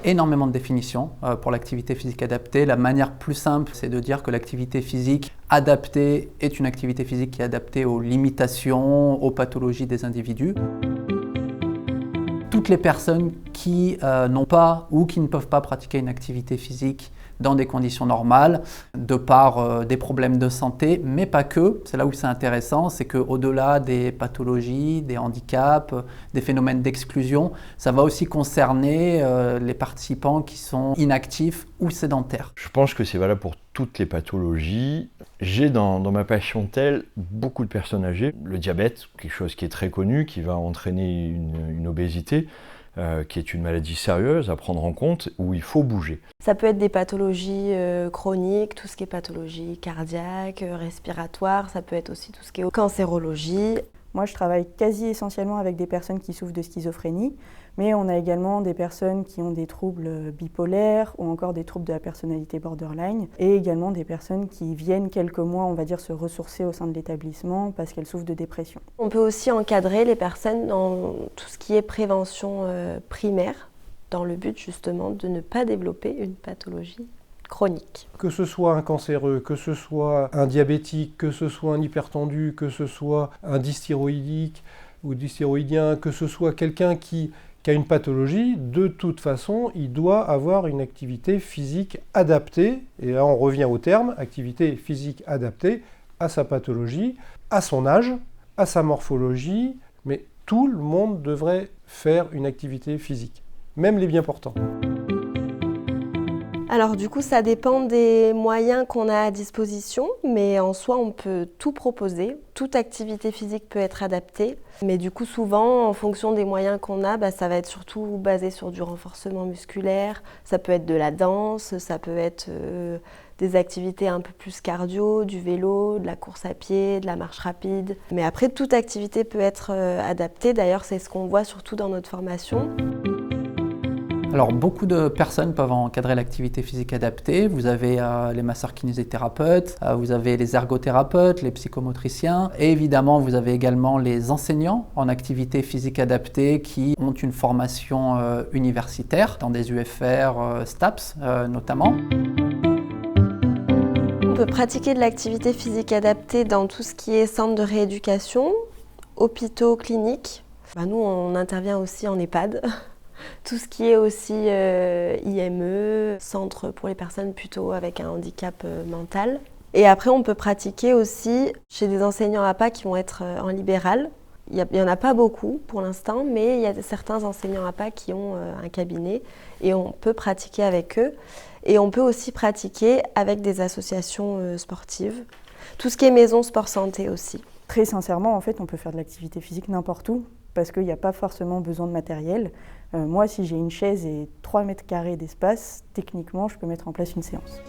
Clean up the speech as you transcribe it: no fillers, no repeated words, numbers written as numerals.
énormément de définitions pour l'activité physique adaptée. La manière plus simple, c'est de dire que l'activité physique adaptée est une activité physique qui est adaptée aux limitations, aux pathologies des individus. Toutes les personnes qui n'ont pas ou qui ne peuvent pas pratiquer une activité physique dans des conditions normales, de par des problèmes de santé, mais pas que. C'est là où c'est intéressant, c'est qu'au-delà des pathologies, des handicaps, des phénomènes d'exclusion, ça va aussi concerner les participants qui sont inactifs ou sédentaires. Je pense que c'est valable pour toutes les pathologies. J'ai dans ma patientèle beaucoup de personnes âgées. Le diabète, quelque chose qui est très connu, qui va entraîner une obésité, qui est une maladie sérieuse à prendre en compte, où il faut bouger. Ça peut être des pathologies chroniques, tout ce qui est pathologie cardiaque, respiratoire, ça peut être aussi tout ce qui est cancérologie. Moi, je travaille quasi essentiellement avec des personnes qui souffrent de schizophrénie, mais on a également des personnes qui ont des troubles bipolaires ou encore des troubles de la personnalité borderline, et également des personnes qui viennent quelques mois, on va dire, se ressourcer au sein de l'établissement parce qu'elles souffrent de dépression. On peut aussi encadrer les personnes dans tout ce qui est prévention primaire, dans le but justement de ne pas développer une pathologie chronique. Que ce soit un cancéreux, que ce soit un diabétique, que ce soit un hypertendu, que ce soit un dysthyroïdique ou dysthyroïdien, que ce soit quelqu'un qui a une pathologie, de toute façon, il doit avoir une activité physique adaptée. Et là, on revient au terme, activité physique adaptée à sa pathologie, à son âge, à sa morphologie. Mais tout le monde devrait faire une activité physique, même les bien portants. Alors du coup, ça dépend des moyens qu'on a à disposition, mais en soi, on peut tout proposer. Toute activité physique peut être adaptée, mais du coup, souvent, en fonction des moyens qu'on a, ça va être surtout basé sur du renforcement musculaire. Ça peut être de la danse, ça peut être des activités un peu plus cardio, du vélo, de la course à pied, de la marche rapide. Mais après, toute activité peut être adaptée. D'ailleurs, c'est ce qu'on voit surtout dans notre formation. Alors, beaucoup de personnes peuvent encadrer l'activité physique adaptée. Vous avez les masseurs kinésithérapeutes, vous avez les ergothérapeutes, les psychomotriciens, et évidemment, vous avez également les enseignants en activité physique adaptée qui ont une formation universitaire dans des UFR, STAPS notamment. On peut pratiquer de l'activité physique adaptée dans tout ce qui est centre de rééducation, hôpitaux, cliniques. Nous, on intervient aussi en EHPAD. Tout ce qui est aussi IME, centre pour les personnes plutôt avec un handicap mental. Et après, on peut pratiquer aussi chez des enseignants APA qui vont être en libéral. Il n'y en a pas beaucoup pour l'instant, mais il y a certains enseignants APA qui ont un cabinet et on peut pratiquer avec eux. Et on peut aussi pratiquer avec des associations sportives. Tout ce qui est maison sport santé aussi. Très sincèrement, en fait, on peut faire de l'activité physique n'importe où parce qu'il n'y a pas forcément besoin de matériel. Moi, si j'ai une chaise et 3 mètres carrés d'espace, techniquement, je peux mettre en place une séance.